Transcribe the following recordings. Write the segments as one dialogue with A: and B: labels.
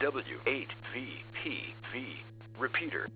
A: W8VPV. Repeater.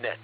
A: Net.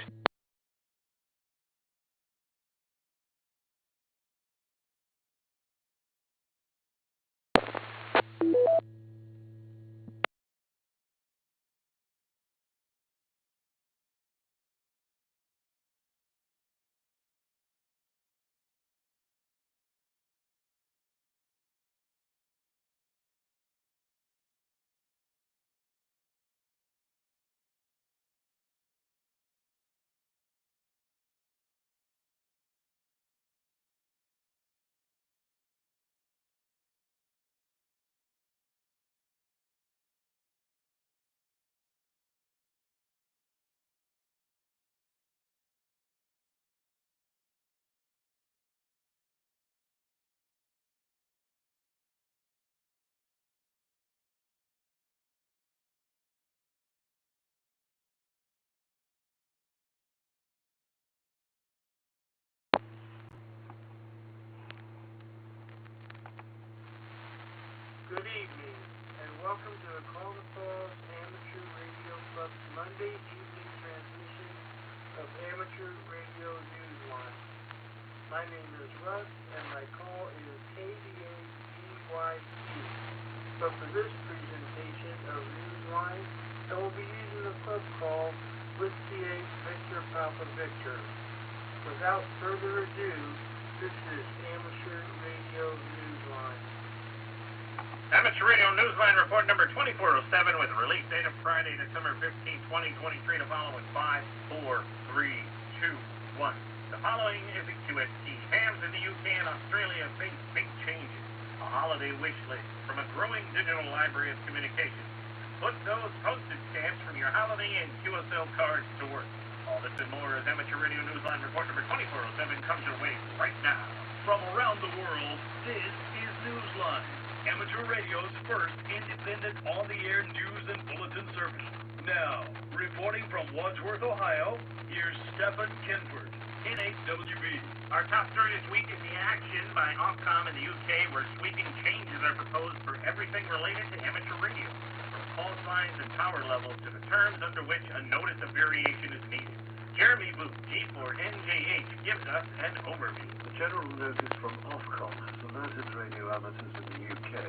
B: Good evening, and welcome to the Call the Falls Amateur Radio Club's Monday evening transmission of Amateur Radio Newsline. My name is Russ, and my call is KDA-GYQ. But for this presentation of Newsline, I will be using the club call with CA Victor Papa Victor. Without further ado, this is Amateur Radio Newsline.
C: Amateur Radio Newsline report number 2407 with release date of Friday, December 15, 2023 to follow in 5, 4, 3, 2, 1. The following is a QST. Hams in the UK and Australia face big changes. A holiday wish list from a growing digital library of communications. Put those postage stamps from your holiday and QSL cards to work. All this and more as Amateur Radio Newsline report number 2407 comes your way right now.
D: From around the world, this is Newsline, Amateur Radio's first independent on-the-air news and bulletin service. Now, reporting from Wadsworth, Ohio, here's Stephen Kenford, N8WB.
C: Our top story this week is the action by Ofcom in the UK, where sweeping changes are proposed for everything related to amateur radio, from call signs and tower levels to the terms under which a notice of variation is needed. Jeremy Booth, G4NJH, gives us an overview.
E: The general notice from Ofcom has alerted radio amateurs in the UK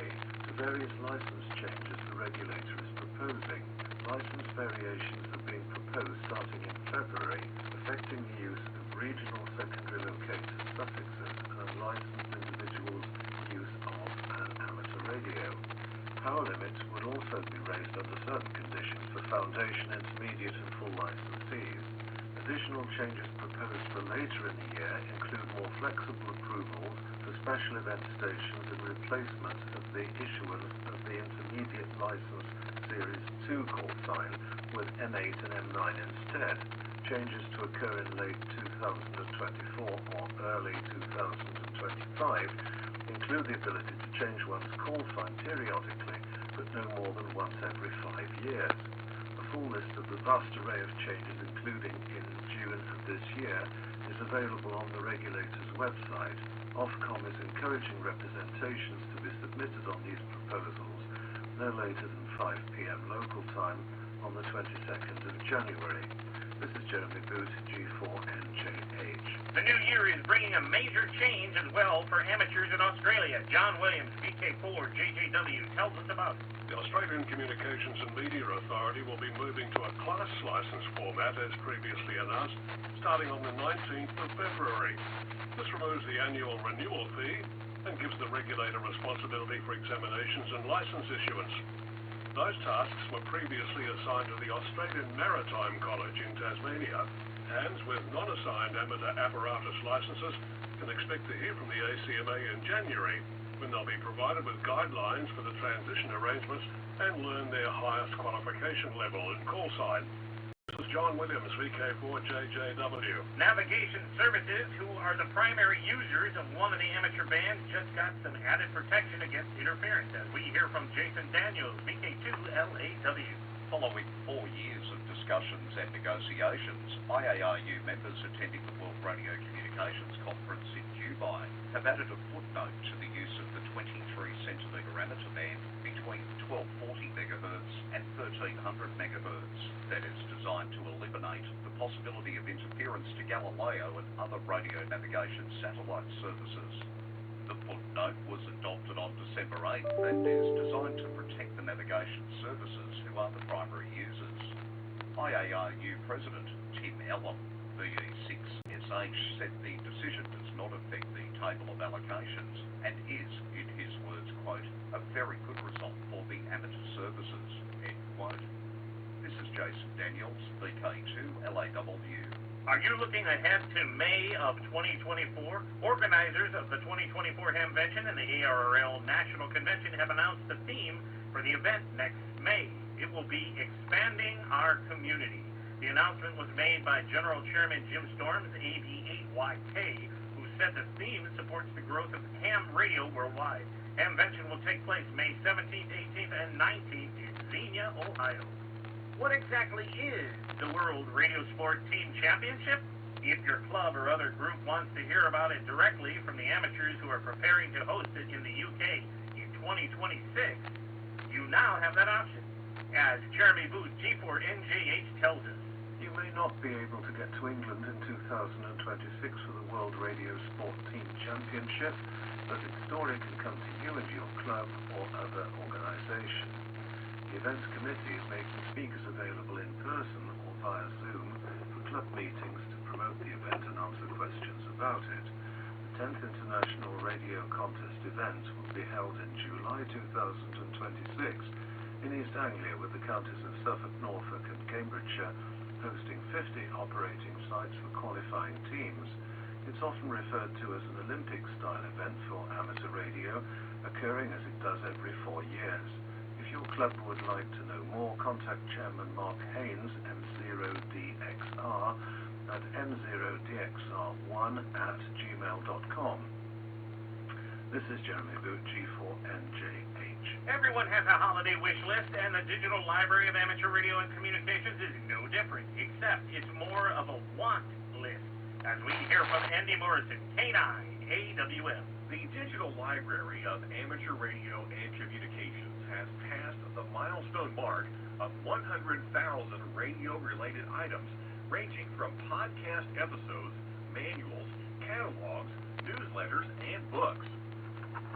E: to various license changes the regulator is proposing. License variations are being proposed starting in February, affecting the use of regional secondary locator suffixes and unlicensed individuals' use of an amateur radio. Power limits would also be raised under certain conditions for foundation, intermediate and full licensees. Additional changes proposed for later in the year include more flexible approvals for special event stations and replacement of the issuance of the intermediate license Series 2 call sign with M8 and M9 instead. Changes to occur in late 2024 or early 2025 include the ability to change one's call sign periodically, but no more than once every 5 years. A full list of the vast array of changes, including in June of this year, is available on the regulator's website. Ofcom is encouraging representations to be submitted on these proposals no later than 5 p.m. local time on the 22nd of January. This is Jeremy Booth, G4NJH.
C: The new year is bringing a major change as well for amateurs in Australia. John Williams, VK4JJW, tells us about it.
F: The Australian Communications and Media Authority will be moving to a class licence format as previously announced, starting on the 19th of February. This removes the annual renewal fee and gives the regulator responsibility for examinations and licence issuance. Those tasks were previously assigned to the Australian Maritime College in Tasmania. Hands with non-assigned amateur apparatus licences can expect to hear from the ACMA in January, when they'll be provided with guidelines for the transition arrangements and learn their highest qualification level and call sign. This is John Williams, VK4JJW.
C: Navigation Services, who are the primary users of one of the amateur bands, just got some added protection against interference, as we hear from Jason Daniels, VK2LAW.
G: Following 4 years of discussions and negotiations, IARU members attending the World Radio Communications Conference in Dubai have added a footnote to the use of the 23cm amateur band between 1240 MHz and 1300 MHz that is designed to eliminate the possibility of interference to Galileo and other radio navigation satellite services. The footnote was adopted on December 8th and is designed to protect the navigation services who are the primary users. IARU President Tim Ellum, VE6SH, said the decision does not affect the table of allocations and is, in his words, quote, a very good result for the amateur services, end quote. This is Jason Daniels, VK2LAW.
C: Are you looking ahead to May of 2024? Organizers of the 2024 Hamvention and the ARRL National Convention have announced the theme for the event next May. It will be Expanding Our Community. The announcement was made by General Chairman Jim Storms, AB8YK, who said the theme supports the growth of ham radio worldwide. Hamvention will take place May 17th, 18th, and 19th in Xenia, Ohio. What exactly is the World Radio Sport Team Championship? If your club or other group wants to hear about it directly from the amateurs who are preparing to host it in the UK in 2026, you now have that option. As Jeremy Booth, G4NJH, tells us.
E: You may not be able to get to England in 2026 for the World Radio Sport Team Championship, but its story can come to you and your club or other organisation. The events committee is making speakers available in person or via Zoom for club meetings to promote the event and answer questions about it. The 10th International Radio Contest event will be held in July 2026 in East Anglia, with the counties of Suffolk, Norfolk and Cambridgeshire hosting 50 operating sites for qualifying teams. It's often referred to as an Olympic-style event for amateur radio, occurring as it does every 4 years. If your club would like to know more, contact Chairman Mark Haynes, M0DXR, at m0dxr1@gmail.com. This is Jeremy Booth, G4NJH.
C: Everyone has a holiday wish list, and the Digital Library of Amateur Radio and Communications is no different, except it's more of a want list. As we hear from Andy Morrison, K9AWM.
H: The Digital Library of Amateur Radio and Communications has passed the milestone mark of 100,000 radio-related items, ranging from podcast episodes, manuals, catalogs, newsletters, and books.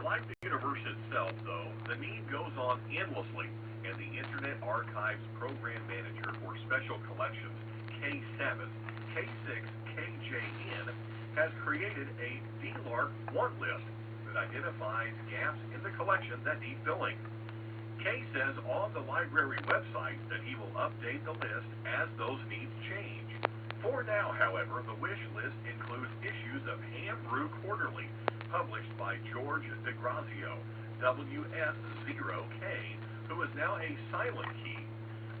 H: Like the universe itself, though, the need goes on endlessly, and the Internet Archive's Program Manager for Special Collections, K7, K6, KJN, has created a DLARC want list that identifies gaps in the collection that need filling. Kay says on the library website that he will update the list as those needs change. For now, however, the wish list includes issues of Ham Brew Quarterly, published by George DeGrazio, WS0K, who is now a silent key,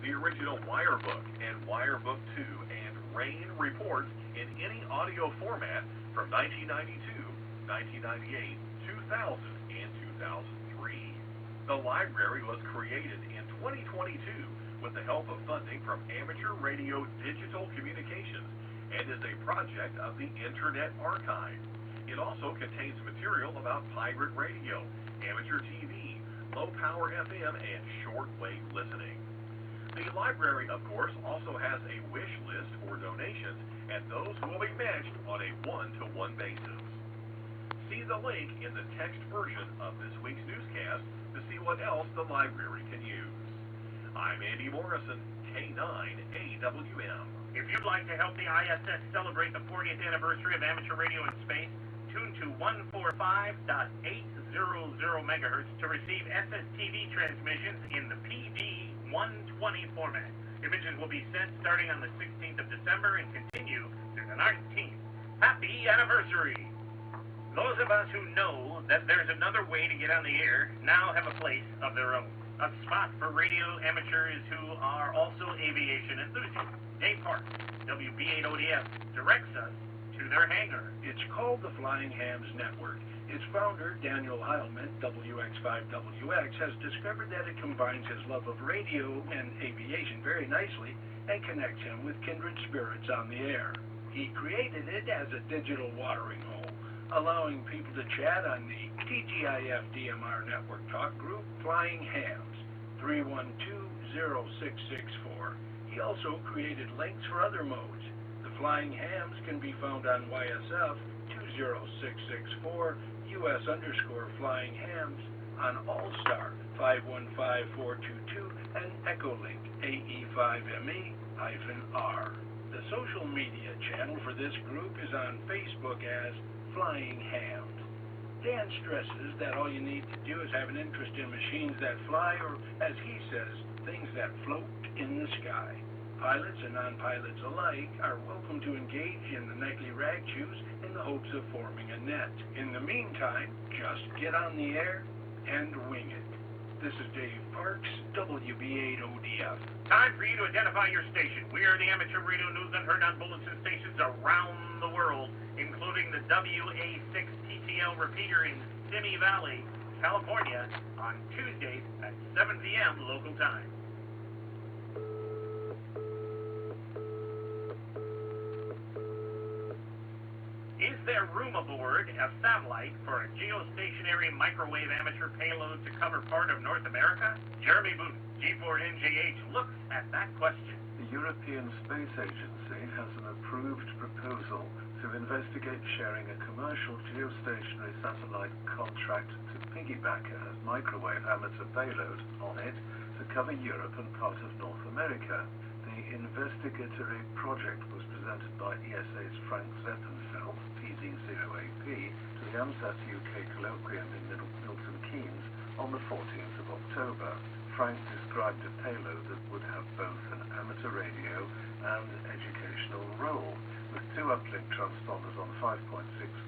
H: the original Wire Book and Wire Book 2, and Rain Reports in any audio format from 1992, 1998, 2000, and 2003. The library was created in 2022 with the help of funding from Amateur Radio Digital Communications and is a project of the Internet Archive. It also contains material about pirate radio, amateur TV, low-power FM, and shortwave listening. The library, of course, also has a wish list for donations, and those will be matched on a one-to-one basis. See the link in the text version of this week's newscast to see what else the library can use. I'm Andy Morrison, K9AWM.
C: If you'd like to help the ISS celebrate the 40th anniversary of amateur radio in space, tune to 145.800 megahertz to receive SSTV transmissions in the PD-120 format. Images will be sent starting on the 16th of December and continue through the 19th. Happy anniversary! Those of us who know that there's another way to get on the air now have a place of their own. A spot for radio amateurs who are also aviation enthusiasts. Dave Park, WB8ODF, directs us to their hangar.
I: It's called the Flying Hams Network. Its founder, Daniel Heilman, WX5WX, has discovered that it combines his love of radio and aviation very nicely and connects him with kindred spirits on the air. He created it as a digital watering hole, allowing people to chat on the TGIF DMR network talk group Flying Hams, 312-0664. He also created links for other modes. The Flying Hams can be found on YSF 20664, US_Flying Hams, on Allstar 515422, and Echolink AE5ME-R. The social media channel for this group is on Facebook as Flying Hams. Dan stresses that all you need to do is have an interest in machines that fly, or, as he says, things that float in the sky. Pilots and non-pilots alike are welcome to engage in the nightly rag chews in the hopes of forming a net. In the meantime, just get on the air and wing it. This is Dave Parks, WB8ODF.
C: Time for you to identify your station. We are the amateur radio news and heard on bulletin stations around the world, including the WA6TTL repeater in Simi Valley, California, on Tuesdays at 7 p.m. local time. Is spare room aboard a satellite for a geostationary microwave amateur payload to cover part of North America? Jeremy Booth, G4NJH, looks at that question.
E: The European Space Agency has an approved proposal to investigate sharing a commercial geostationary satellite contract to piggyback a microwave amateur payload on it to cover Europe and part of North America. The investigatory project was presented by ESA's Frank Zeppenfeld, PD0AP, to the AMSAT UK colloquium in Milton Keynes on the 14th of October. Frank described a payload that would have both an amateur radio and educational role, with 2 uplink transponders on 5.6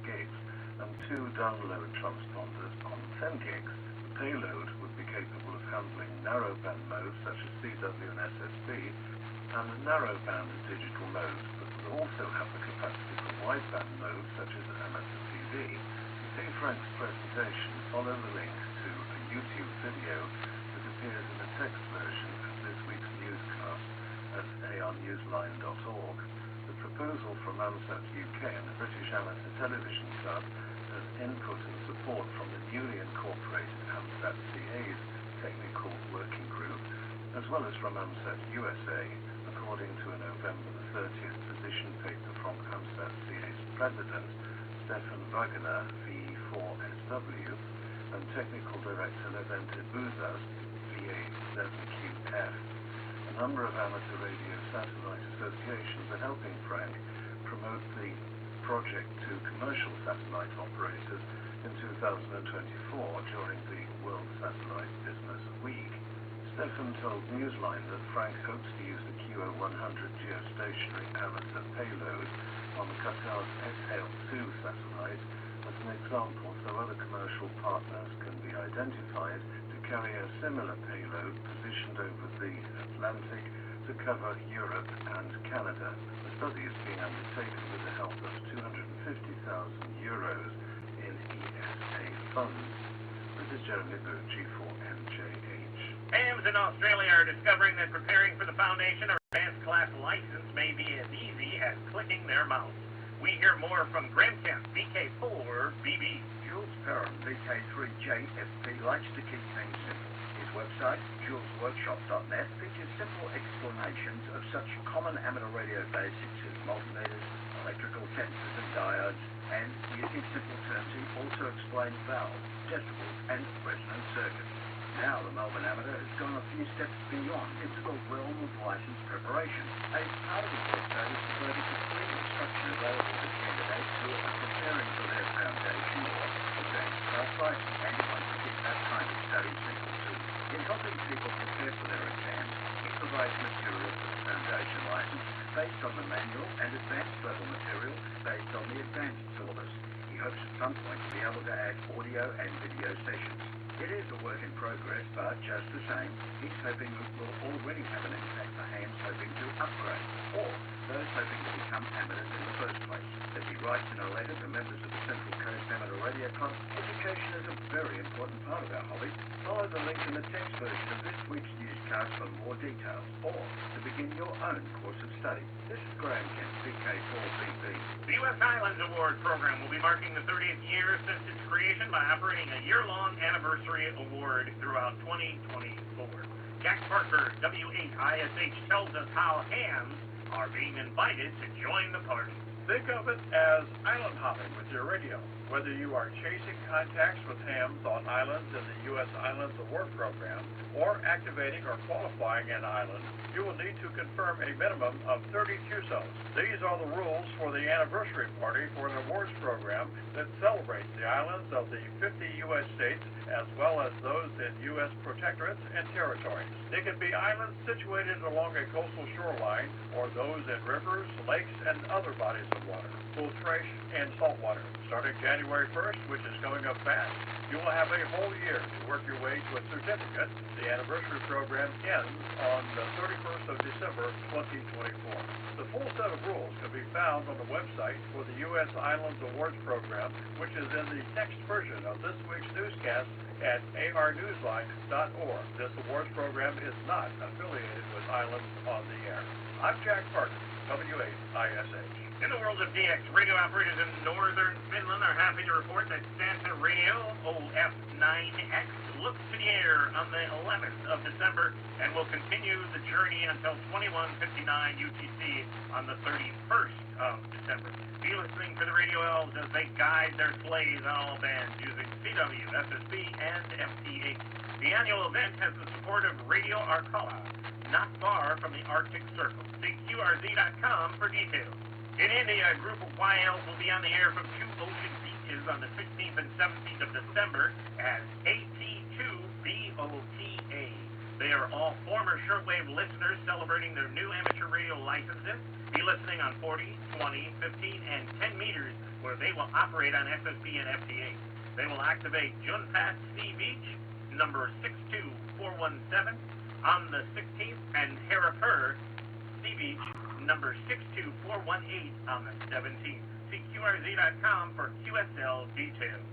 E: gigs and 2 download transponders on 10 gigs. The payload would be capable of handling narrowband modes such as CW and SSB, and narrowband digital modes, but would also have the capacity for wideband modes such as amateur TV. To see Frank's presentation, follow the link to a YouTube video that appears in a text version of this week's newscast at arnewsline.org. The proposal from AMSAT UK and the British Amateur Television Club has input and support from the newly incorporated AMSAT CA's Technical Working Group, as well as from AMSAT USA, according to a November the 30th position paper from AMSAT CA's President, Stefan Wagner, VE4SW, and Technical Director Levente Bouzas, VA7QF. A number of amateur radio satellite associations are helping Frank promote the project to commercial satellite operators in 2024 during the World Satellite Business Week. Stefan told Newsline that Frank hopes to use the QO100 geostationary amateur payload on the Qatar's SHALE-2 satellite as an example so other commercial partners can be identified to carry a similar payload positioned over the Atlantic to cover Europe and Canada. The study is being undertaken with the help of €250,000 in ESA funds. This is Jeremy Booth, G4NJH.
C: Hams in Australia are discovering that preparing for the Foundation or Advanced Class license may be as easy as clicking their mouse. We hear more from Graham Kemp, VK4BB.
J: Jules Perrin, VK3JFP, likes to keep things simple. His website, julesworkshop.net, features simple explanations of such common amateur radio basics as multimeters, electrical sensors and diodes, and, using simple terms, he also explains valves, decibels, and resonance circuits. Now the Melbourne Amateur has gone a few steps beyond into the realm of license preparation. As part of his website is devoted to free instruction available to candidates who are preparing for their foundation or advanced class license and want to get that kind of study simple too. In helping people prepare for their exams, he provides material for the foundation license based on the manual and advanced level material based on the advanced syllabus. He hopes at some point to be able to add audio and video sessions. It is a work in progress, but just the same, he's hoping it will already have an impact for hams hoping to upgrade, or those hoping to become amateurs in the first place. As he writes in a letter to members of the Central Coast Amateur Radio Club, education is a very important part of our hobby. Follow the link in the text version of this week's newscast for more details, or to begin your own course of study. This is Graham Kemp, VK4BB.
C: The U.S. Islands Award Program will be marking the 30th year since its creation by operating a year-long anniversary award throughout 2024. Jack Parker, W8ISH, tells us how hams are being invited to join the party.
H: Think of it as island hopping with your radio. Whether you are chasing contacts with hams on islands in the U.S. Islands Award Program or activating or qualifying an island, you will need to confirm a minimum of 30 QSOs. These are the rules for the anniversary party for an awards program that celebrates the islands of the 50 U.S. states as well as those in U.S. protectorates and territories. They can be islands situated along a coastal shoreline or those in rivers, lakes, and other bodies of water, both fresh and saltwater. Starting January 1st, which is coming up fast, you will have a whole year to work your way to a certificate. The anniversary program ends on the 31st of December, 2024. The full set of rules can be found on the website for the U.S. Islands Awards Program, which is in the text version of this week's newscast at arnewsline.org. This awards program is not affiliated with Islands on the Air. I'm Jack Parker, W8ISH.
C: In the world of DX, radio operators in northern Finland are happy to report that Stanton Radio OF9X looks to the air on the 11th of December and will continue the journey until 21:59 UTC on the 31st of December. Be listening for the radio elves as they guide their sleighs on all bands using CW, SSB, and FT8. The annual event has the support of Radio Arcola, not far from the Arctic Circle. See QRZ.com for details. In India, a group of YLs will be on the air from two ocean beaches on the 16th and 17th of December as AT2BOTA. They are all former shortwave listeners celebrating their new amateur radio licenses. Be listening on 40, 20, 15, and 10 meters where they will operate on SSB and FT8. They will activate Junpat Sea Beach, number 62417, on the 16th, and Harapur Sea Beach, number 62418 on the 17th. See QRZ.com for QSL details.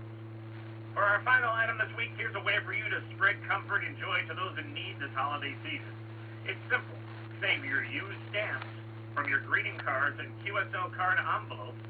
C: For our final item this week, here's a way for you to spread comfort and joy to those in need this holiday season. It's simple. Save your used stamps from your greeting cards and QSL card envelopes.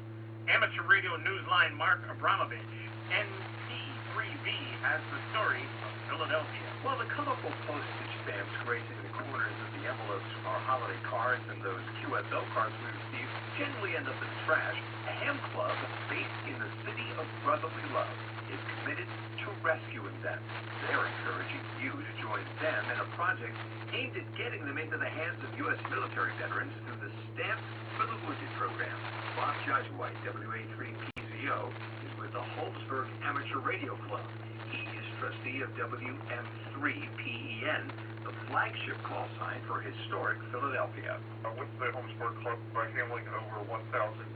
C: Amateur Radio Newsline Mark Abramovich, NT3V, has the story of Philadelphia.
H: Well, the colorful postage stamps gracing the corners of the envelopes from our holiday cards and those QSL cards we receive generally end up in the trash. A ham club based in the city of brotherly love is committed to rescuing them. They're encouraging you to join them in a project aimed at getting them into the hands of U.S. military veterans through the Stamps for the Wounded program. Bob Jesuit, WA3PZO, is with the Holmesburg Amateur Radio Club. He is trustee of WM3PEN, the flagship call sign for historic Philadelphia.
K: With the Holmesburg Club, by handling over 1,000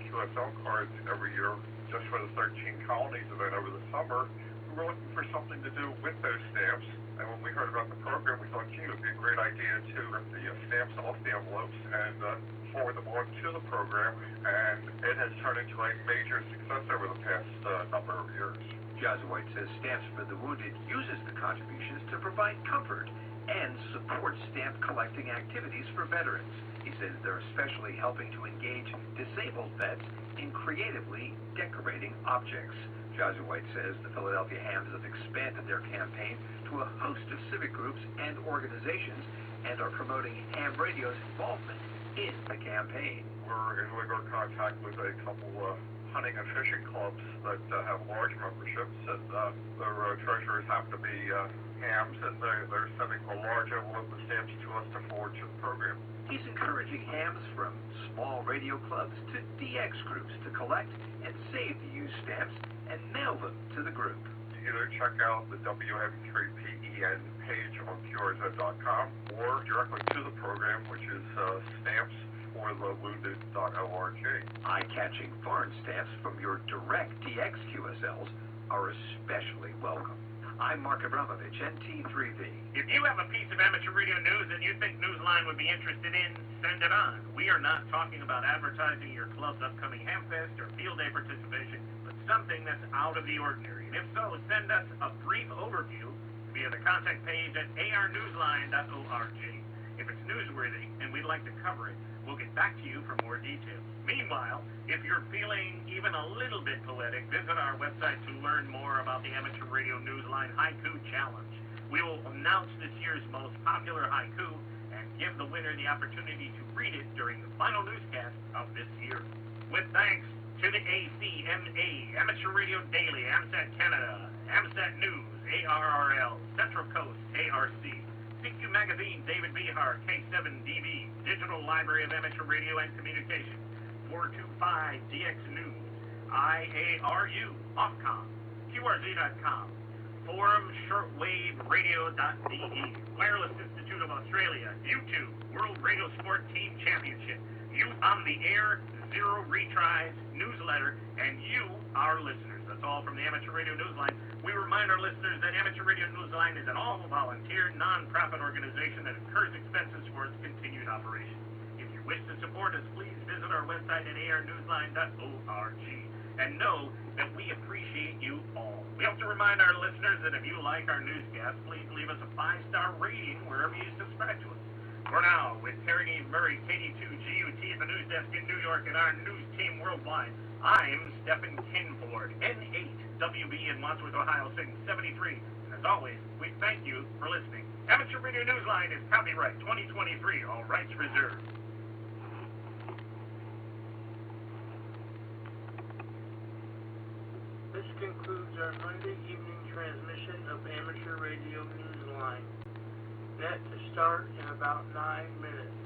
K: QSL cards every year, just for the 13 Colonies event over the summer, we were looking for something to do with those stamps. And when we heard about the program, we thought, gee, it would be a great idea to rip the stamps off the envelopes and forward them on to the program. And it has turned into a major success over the past number of years.
H: Jesuit says Stamps for the Wounded uses the contributions to provide comfort and support stamp collecting activities for veterans. He says they're especially helping to engage disabled vets in creatively decorating objects. Jesuit says the Philadelphia Hams have expanded their campaign to a host of civic groups and organizations and are promoting ham radio's involvement in the campaign.
K: We're in regular contact with a couple hunting and fishing clubs that have large memberships, and their treasurers happen to be hams, and they're sending a large envelope of stamps to us to forward to the program.
H: He's encouraging hams from small radio clubs to DX groups to collect and save the used stamps and mail them to the group.
K: Either check out the WM3PEN page on QRZ.com or directly to the program, which is stampsforthewounded.org.
H: Eye-catching foreign stamps from your direct DX QSLs are especially welcome. I'm Mark Abramovich, NT3V.
C: If you have a piece of amateur radio news that you think Newsline would be interested in, send it on. We are not talking about advertising your club's upcoming Hamfest or field day participation, but something that's out of the ordinary. And if so, send us a brief overview via the contact page at arnewsline.org. If it's newsworthy and we'd like to cover it, we'll get back to you for more details. Meanwhile, if you're feeling even a little bit poetic, visit our website to learn more about the Amateur Radio Newsline Haiku Challenge. We will announce this year's most popular haiku and give the winner the opportunity to read it during the final newscast of this year. With thanks to the ACMA, Amateur Radio Daily, AMSAT Canada, AMSAT News, ARRL, Central Coast, ARC, CQ Magazine, David Behar, K7DB, Digital Library of Amateur Radio and Communication, 425 DX News, IARU, Ofcom, QRZ.com, Forum ShortwaveRadio.de, Wireless Institute of Australia, YouTube, World Radio Sport Team Championship, Youth on the Air, Zero Retries, Newsletter, and you, our listeners. That's all from the Amateur Radio Newsline. We remind our listeners that Amateur Radio Newsline is an all-volunteer, non-profit organization that incurs expenses for its continued operation. If you wish to support us, please visit our website at arnewsline.org. And know that we appreciate you all. We also remind our listeners that if you like our newscast, please leave us a 5-star rating wherever you subscribe to us. For now, with Terry Murray, KD2GUT at the news desk in New York and our news team worldwide, I'm Stephen Kinford, N8WB in Wadsworth, Ohio, Sig 73. And as always, we thank you for listening. Amateur Radio Newsline is copyright 2023, all rights reserved.
B: This concludes our Monday evening transmission of Amateur Radio Newsline. Net to start in about 9 minutes.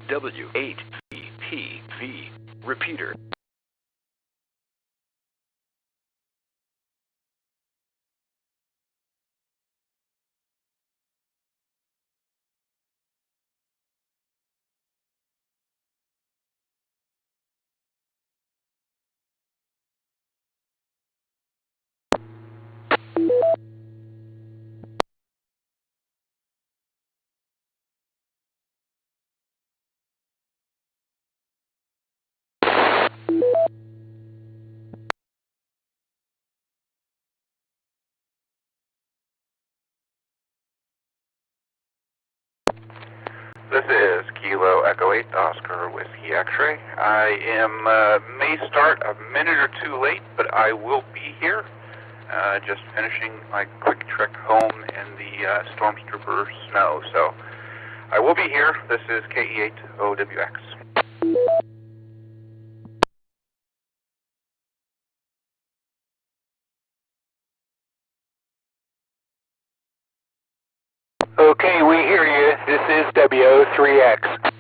A: W8VPV. Repeater.
L: This is Kilo Echo 8 Oscar Whiskey X-Ray. I may start a minute or two late, but I will be here. Just finishing my quick trek home in the Stormtrooper snow. So I will be here. This is KE8OWX.
M: Okay, we hear you. This is WO3X.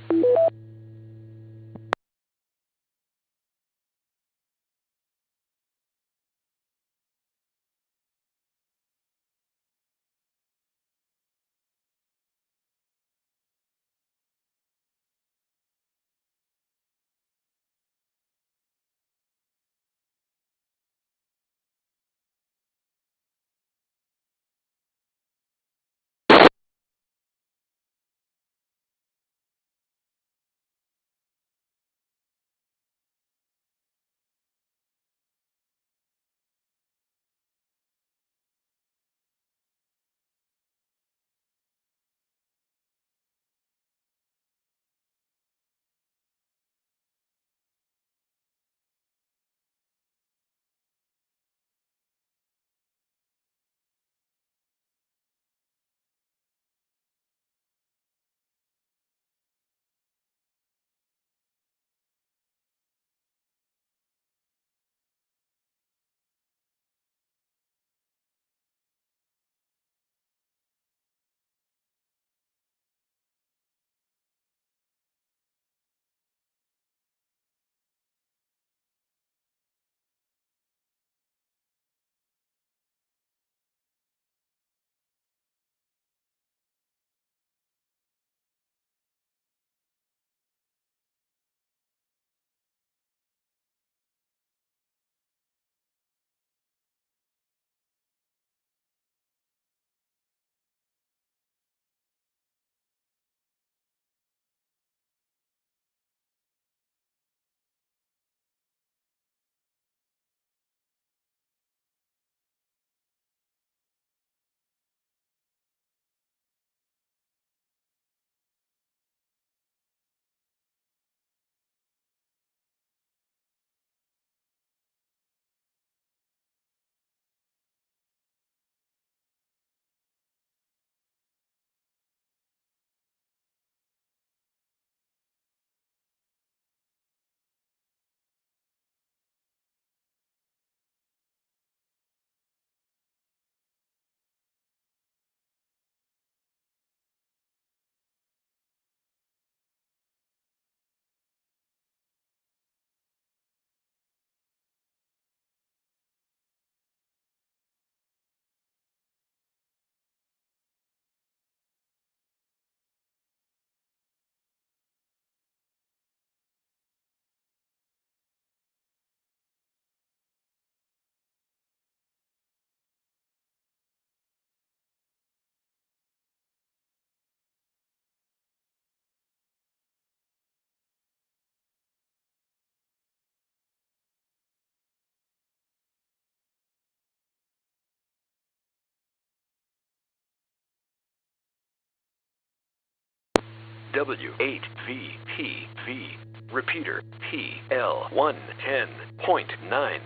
A: W8VPV. Repeater TL110.9.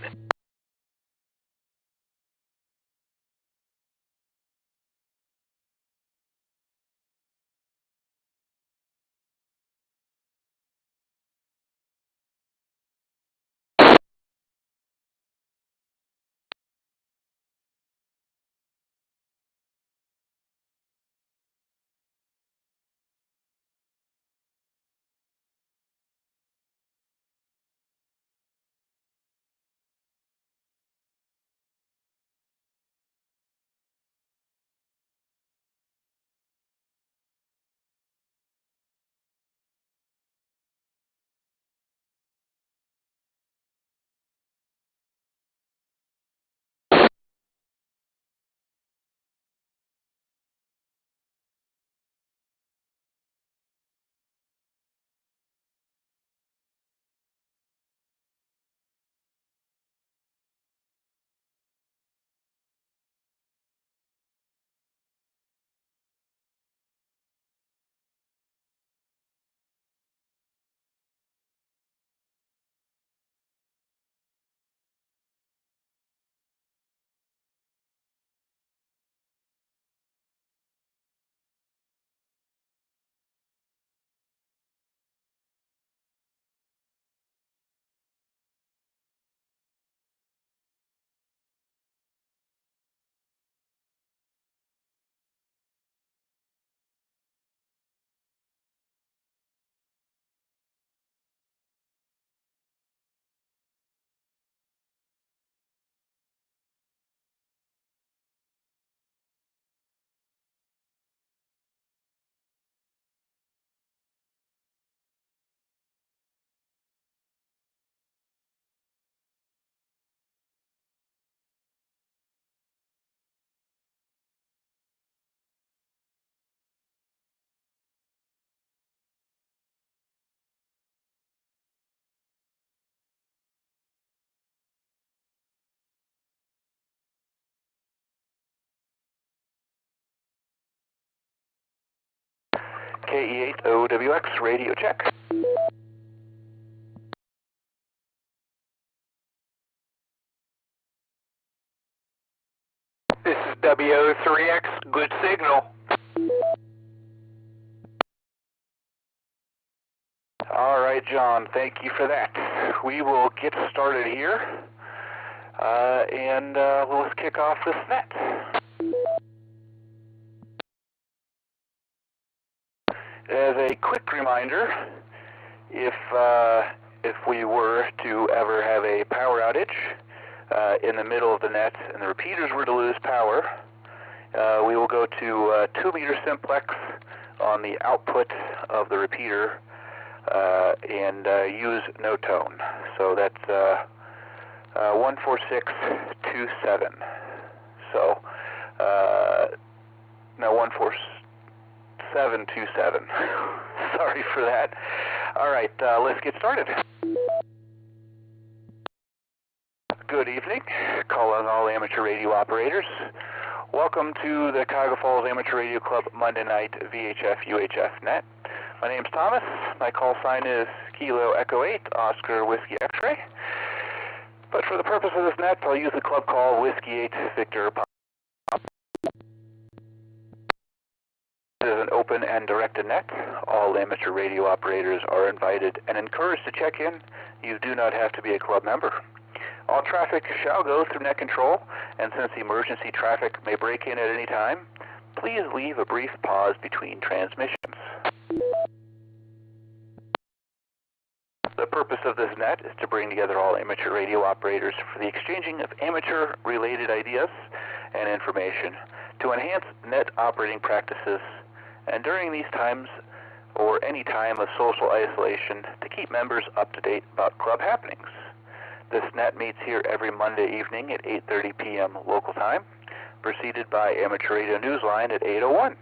M: KE8OWX radio check. This is WO3X, good signal. All right, John, thank you for that. We will get started here, and let's kick off this net. As a quick reminder, if we were to ever have a power outage in the middle of the net and the repeaters were to lose power, we will go to 2-meter simplex on the output of the repeater and use no tone. So that's 14627. So no, 14727. Sorry for that. All right, let's get started. Good evening. Calling all amateur radio operators. Welcome to the Cuyahoga Falls Amateur Radio Club Monday night VHF UHF net. My name's Thomas. My call sign is Kilo Echo 8 Oscar Whiskey X-Ray. But for the purpose of this net, I'll use the club call Whiskey 8 Victor Pop. This is an open and directed net. All amateur radio operators are invited and encouraged to check in. You do not have to be a club member. All traffic shall go through net control, and since emergency traffic may break in at any time, please leave a brief pause between transmissions. The purpose of this net is to bring together all amateur radio operators for the exchanging of amateur-related ideas and information to enhance net operating practices, and during these times or any time of social isolation to keep members up to date about club happenings. This net meets here every Monday evening at 8:30 p.m. local time, preceded by Amateur Radio Newsline at 8:01.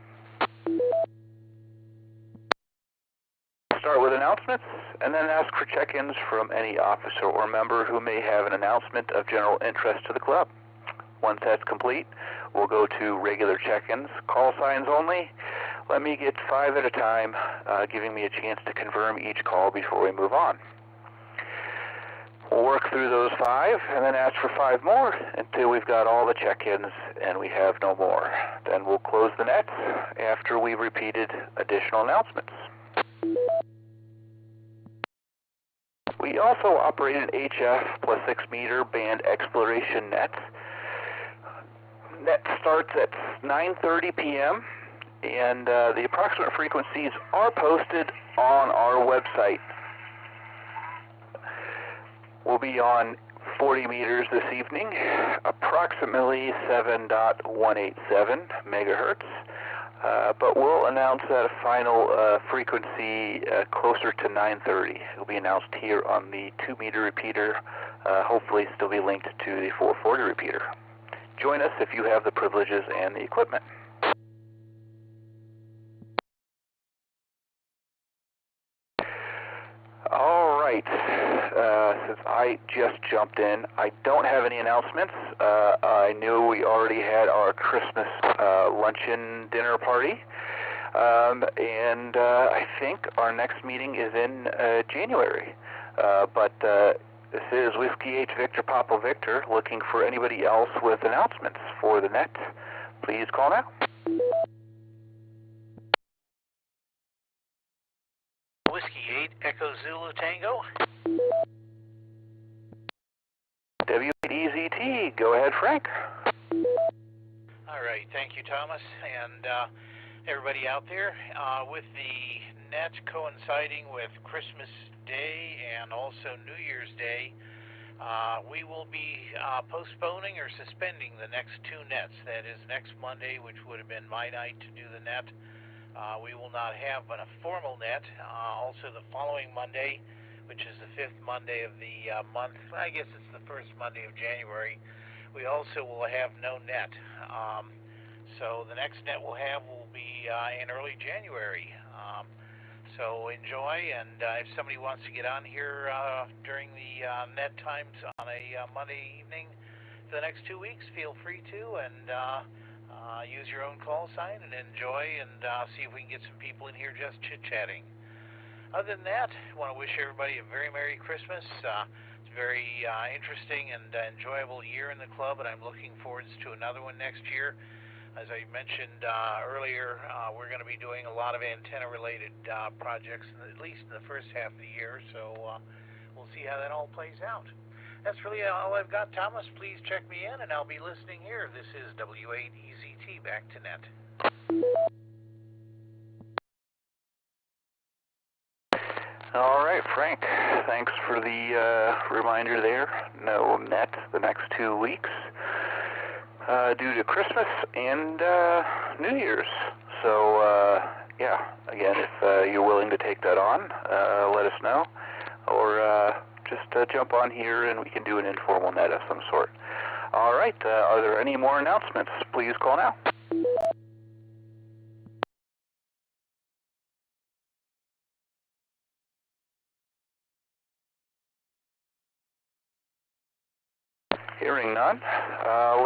M: Start with announcements, and then ask for check-ins from any officer or member who may have an announcement of general interest to the club. Once that's complete, we'll go to regular check-ins, call signs only. Let me get 5 at a time, giving me a chance to confirm each call before we move on. We'll work through those 5 and then ask for 5 more until we've got all the check-ins and we have no more. Then we'll close the net after we've repeated additional announcements. We also operate an HF plus 6-meter band exploration net. Net starts at 9:30 p.m. and the approximate frequencies are posted on our website. We'll be on 40 meters this evening, approximately 7.187 megahertz, but we'll announce that final frequency closer to 9:30. It'll be announced here on the 2-meter repeater, hopefully still be linked to the 440 repeater. Join us if you have the privileges and the equipment. All right, since I just jumped in, I don't have any announcements. I knew we already had our Christmas luncheon dinner party, and I think our next meeting is in January. But this is Whiskey 8 Victor Papa Victor looking for anybody else with announcements for the net. Please call now.
N: Whiskey 8 Echo Zulu Tango.
M: W8EZT, go ahead, Frank.
N: All right, thank you, Thomas, and everybody out there. With the net coinciding with Christmas Day and also New Year's Day, we will be postponing or suspending the next 2 nets. That is next Monday, which would have been my night to do the net. We will not have a formal net. Also the following Monday, which is the 5th Monday of the month, I guess it's the 1st Monday of January, we also will have no net. So the next net we'll have will be in early January. So enjoy, and if somebody wants to get on here during the net times on a Monday evening for the next 2 weeks, feel free to, and use your own call sign and enjoy, and see if we can get some people in here just chit-chatting. Other than that, I want to wish everybody a very Merry Christmas. It's a very interesting and enjoyable year in the club, and I'm looking forward to another one next year. As I mentioned earlier, we're going to be doing a lot of antenna-related projects, at least in the first half of the year, so we'll see how that all plays out. That's really all I've got, Thomas. Please check me in, and I'll be listening here. This is W8EZT, back to net.
M: All right, Frank. Thanks for the reminder there. No net the next 2 weeks due to Christmas and New Year's. So, yeah, again, if you're willing to take that on, let us know. Or just jump on here and we can do an informal net of some sort. All right, are there any more announcements? Please call now. Hearing none,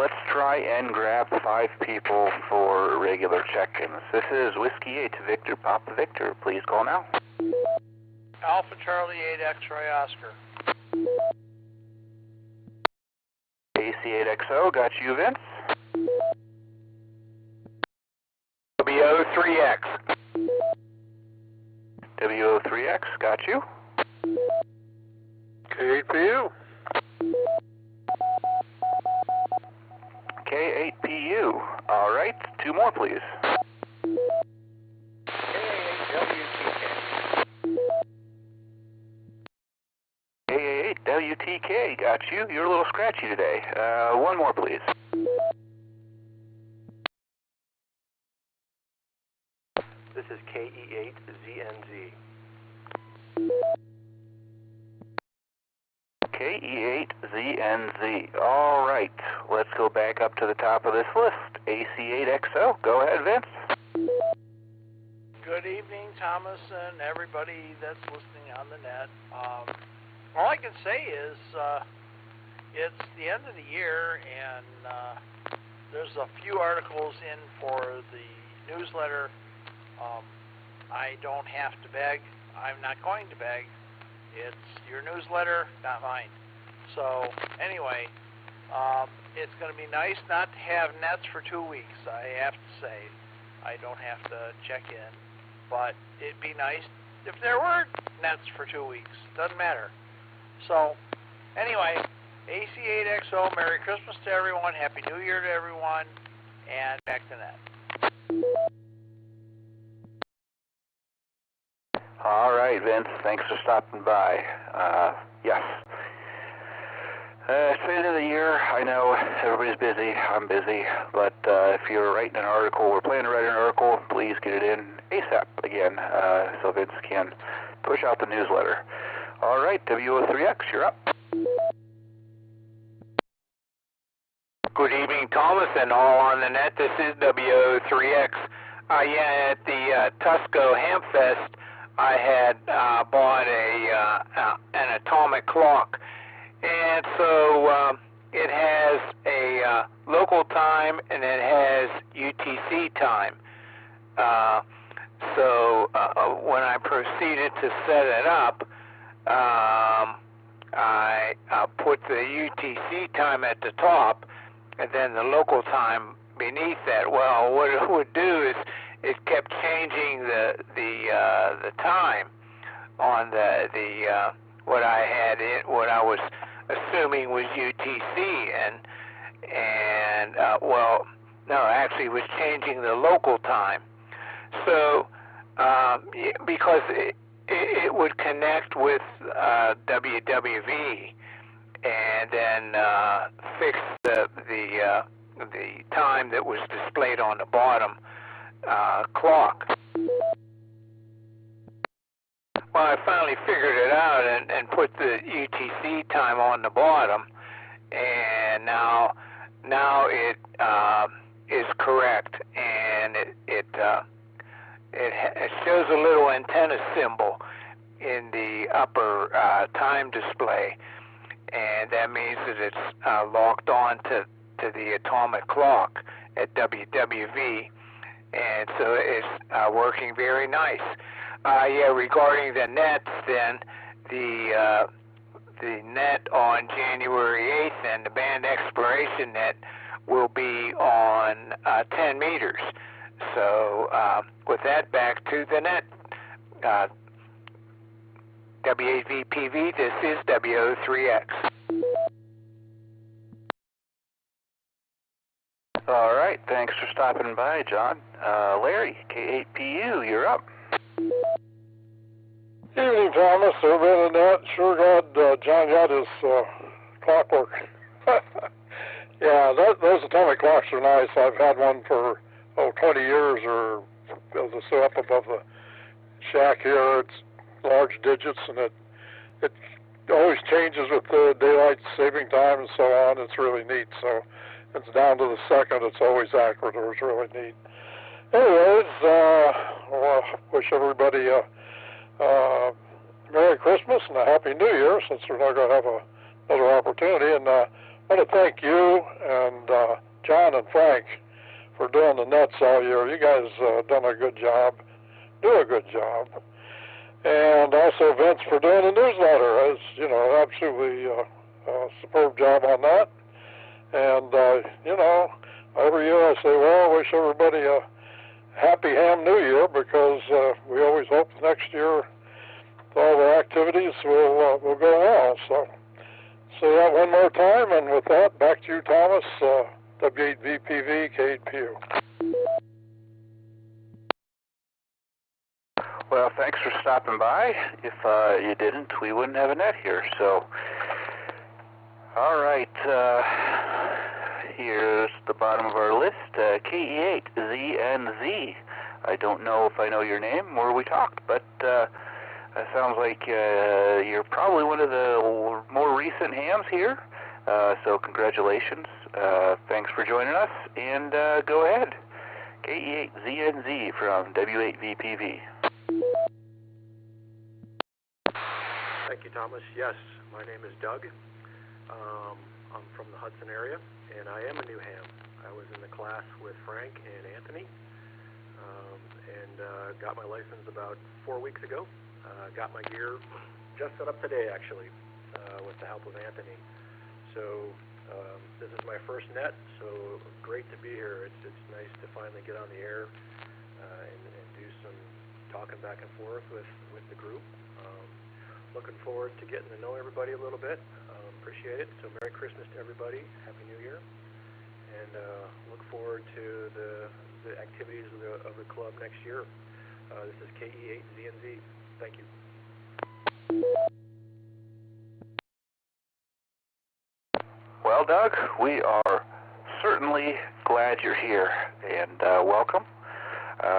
M: let's try and grab 5 people for regular check-ins. This is Whiskey 8 Victor Papa Victor. Please call now.
B: Alpha Charlie 8 X-Ray Oscar.
M: AC8XO, got you, Vince.
L: WO3X.
M: WO3X, got you.
L: K8PU.
M: K8PU. All right, 2 more, please. K8WTK, got you. You're a little scratchy today. 1 more, please.
O: This is KE8ZNZ.
M: KE8ZNZ. All right, let's go back up to the top of this list. AC8XO. Go ahead, Vince.
B: Good evening, Thomas, and everybody that's listening on the net. All I can say is it's the end of the year, and there's a few articles in for the newsletter. I don't have to beg. I'm not going to beg. It's your newsletter, not mine. So anyway, it's going to be nice not to have nets for 2 weeks, I have to say. I don't have to check in. But it'd be nice if there were nets for 2 weeks. Doesn't matter. So anyway, AC8XO, Merry Christmas to everyone, Happy New Year to everyone, and back to net.
M: All right, Vince, thanks for stopping by. Yes. It's the end of the year. I know everybody's busy. I'm busy. But if you're writing an article or planning to write an article, please get it in ASAP again so Vince can push out the newsletter. All right, WO3X, you're up.
L: Good evening, Thomas, and all on the net. This is WO3X. Yeah, at the Tusco Hamfest, I had bought an atomic clock, and so it has a local time and it has UTC time. So when I proceeded to set it up, I put the UTC time at the top and then the local time beneath that. Well, what it would do is it kept changing the time on the what I had what I was assuming was UTC, and well, no, actually it was changing the local time. So because it would connect with WWV and then fix the time that was displayed on the bottom clock. Well, I finally figured it out and put the UTC time on the bottom, and now it is correct, and it shows a little antenna symbol in the upper time display, and that means that it's locked on to the atomic clock,
P: at WWV, and so it's working very nice. Yeah, regarding the nets, then the net on January 8th and the band exploration net will be on 10 meters. So with that, back to the net. W8VPV, this is WO3X.
M: All right, thanks for stopping by, John. Larry, K8PU, you're up.
Q: Evening, Thomas. Everybody in that sure got John got his clockwork. Yeah, those atomic clocks are nice. I've had one for 20 years, or as I say, up above the shack here. It's large digits, and it always changes with the daylight saving time and so on. It's really neat. So it's down to the second. It's always accurate. It was really neat. Anyways, well, wish everybody Merry Christmas and a Happy New Year, since we're not going to have another opportunity. And I want to thank you and John and Frank for doing the nets all year. You guys done a good job. Do a good job. And also Vince for doing the newsletter. As you know, absolutely superb job on that. And you know, every year I say, well, I wish everybody a happy ham new year, because we always hope next year all the activities will go well. So say that one more time, and with that, back to you, Thomas, W8VPV, K8PU.
M: Well, thanks for stopping by. If you didn't, we wouldn't have a net here. So, all right, here's the bottom of our list, KE8ZNZ. I don't know if I know your name or we talked, but it sounds like you're probably one of the more recent hams here. So congratulations. Thanks for joining us, and go ahead. KE8ZNZ from W8VPV.
O: Thank you, Thomas. Yes, my name is Doug. I'm from the Hudson area, and I am a new ham. I was in the class with Frank and Anthony, and got my license about 4 weeks ago. Got my gear just set up today, actually, with the help of Anthony. So this is my first net, so great to be here. It's nice to finally get on the air and do some talking back and forth with the group. Looking forward to getting to know everybody a little bit. Appreciate it. So Merry Christmas to everybody. Happy New Year. And look forward to the activities of the club next year. This is KE8ZNZ. Thank you.
M: Well, Doug, we are certainly glad you're here, and welcome.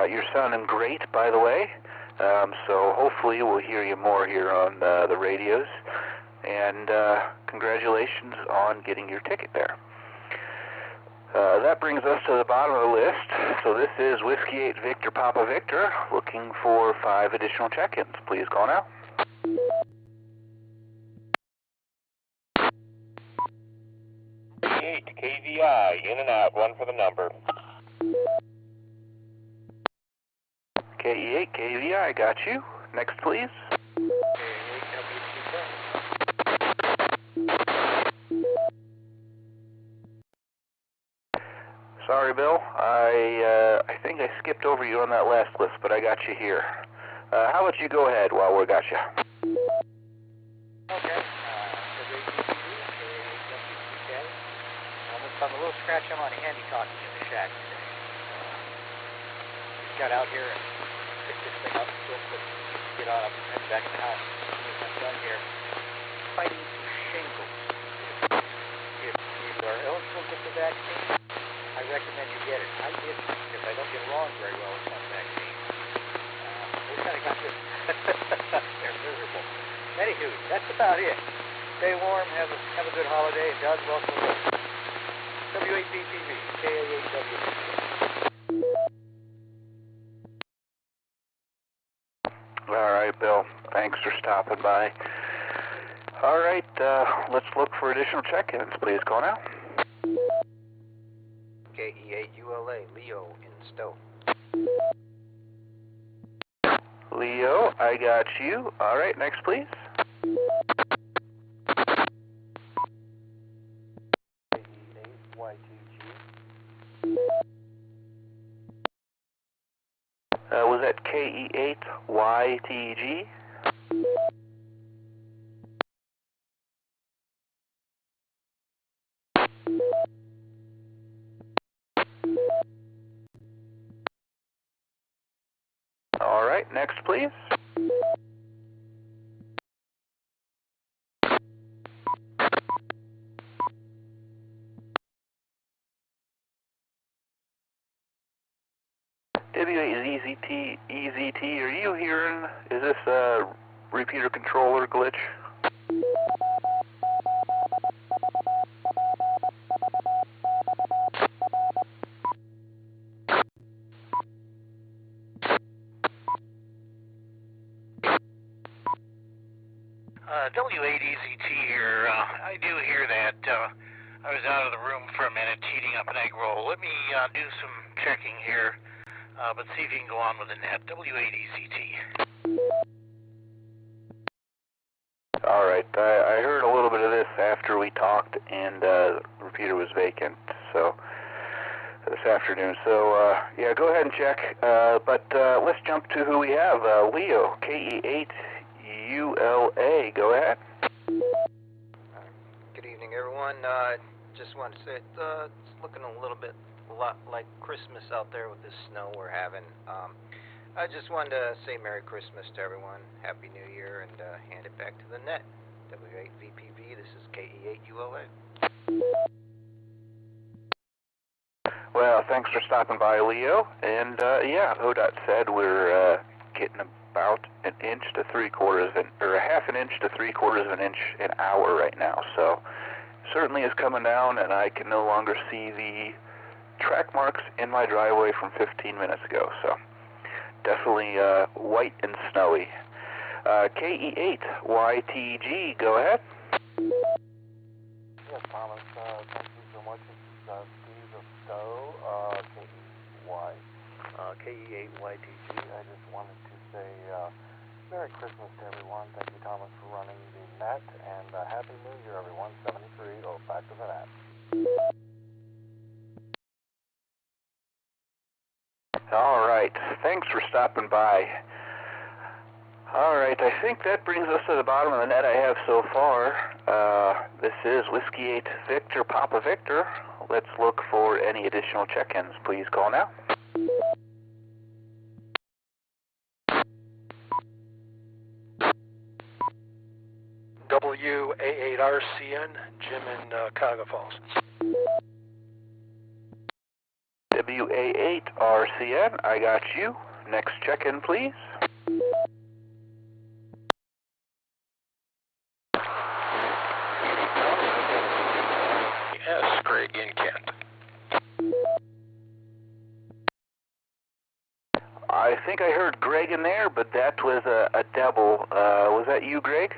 M: You're sounding great, by the way. So hopefully we'll hear you more here on the radios. And congratulations on getting your ticket there. That brings us to the bottom of the list. So this is Whiskey 8 Victor Papa Victor, looking for 5 additional check-ins. Please call now.
R: KVI, in and out, 1 for the number.
M: KE8 KVI, got you. Next, please. Sorry, Bill. I think I skipped over you on that last list, but I got you here. How about you go ahead while we got you?
S: Okay. I'm a little scratched. I'm on a handy talkie in the shack today. Just got out here and picked this thing up real quick. Get on up and head back in the house. As soon as I'm done here, fighting some shingles. If you are eligible to get the vaccine, I recommend you get it. I did, because I don't get along very well with some vaccines. We kind of got this. They're miserable. Anywho, that's about it. Stay warm. Have a good holiday. Doug, welcome to W8VPV, KA8W.
M: All right, Bill. Thanks for stopping by. All right, let's look for additional check-ins. Please call now.
S: KE8ULA, Leo in Stowe.
M: Leo, I got you. All right, next, please. Was that KE8YTG? All right, next, please. W8EZT, are you hearing? Is this a repeater controller glitch?
N: W8EZT here. I do hear that. I was out of the room for a minute heating up an egg roll. Let me do some checking here, but see if you can go on with the net. W8EZT.
M: All right, I heard a little bit of this after we talked, and the repeater was vacant, so this afternoon. So, yeah, go ahead and check. But let's jump to who we have. Leo, KE8ULA. Go ahead.
S: Good evening, everyone. Just wanted to say it's looking a lot like Christmas out there with this snow we're having. I just wanted to say Merry Christmas to everyone, Happy New Year, and hand it back to the net. W8VPV, this is KE8ULA.
M: Well, thanks for stopping by, Leo. And yeah, ODOT said we're getting about an inch to 3/4 or a half an inch to 3/4 of an inch an hour right now. So certainly is coming down, and I can no longer see the track marks in my driveway from 15 minutes ago. So definitely white and snowy. KE8YTG, go ahead.
T: Yes, Thomas, thank you so much. This is Steve of Stowe, KE8YTG. I just wanted to say Merry Christmas to everyone. Thank you, Thomas, for running the net, and Happy New Year, everyone. 73, back to the net.
M: All right, thanks for stopping by. All right, I think that brings us to the bottom of the net I have so far. This is Whiskey 8 Victor, Papa Victor. Let's look for any additional check-ins. Please call now.
U: WA8RCN, Jim in Cuyahoga Falls.
M: WA8RCN, I got you. Next check-in, please.
U: Yes, Greg in Kent.
M: I think I heard Greg in there, but that was a double. Was that you, Greg?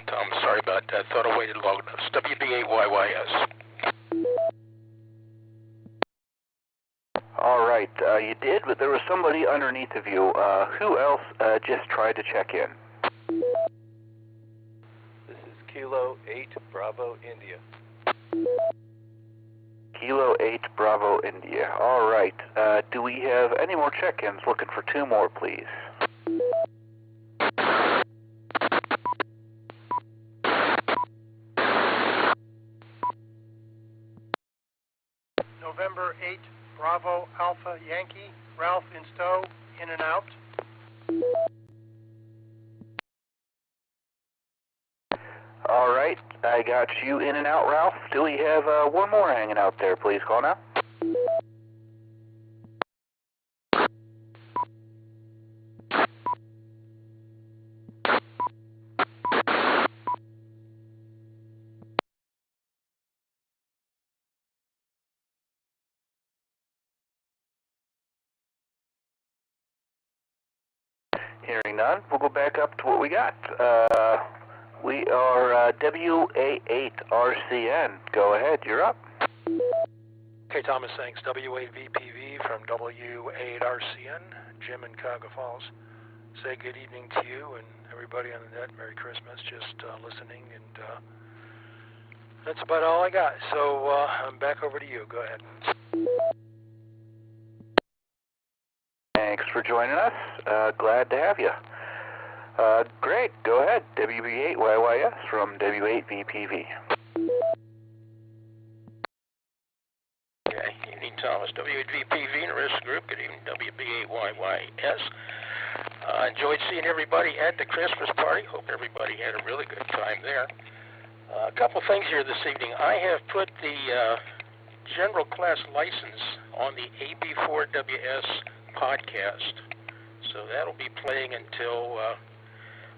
U: Tom, sorry about that. Thought I waited long enough. It's WB8YYS.
M: All right, you did, but there was somebody underneath of you. Who else just tried to check in?
V: This is Kilo 8 Bravo India.
M: Kilo 8 Bravo India. All right. Do we have any more check-ins? Looking for 2 more, please.
B: November 8, Bravo Alpha Yankee, Ralph in Stowe, in and out.
M: All right, I got you in and out, Ralph. Do we have one more hanging out there? Please call now. Hearing none, we'll go back up to what we got. We are WA8RCN. Go ahead, you're up.
D: Okay, Thomas, thanks. WA8VPV from W8RCN, Jim in Cuyahoga Falls. Say good evening to you and everybody on the net. Merry Christmas. Just listening, and that's about all I got. So I'm back over to you. Go ahead.
M: Thanks for joining us. Glad to have you. Great. Go ahead. WB8YYS from W8VPV.
U: Okay. Evening, Thomas. W8VPV and the rest of the group. Good evening, WB8YYS. Enjoyed seeing everybody at the Christmas party. Hope everybody had a really good time there. A couple things here this evening. I have put the general class license on the AB4WS podcast. So that'll be playing until,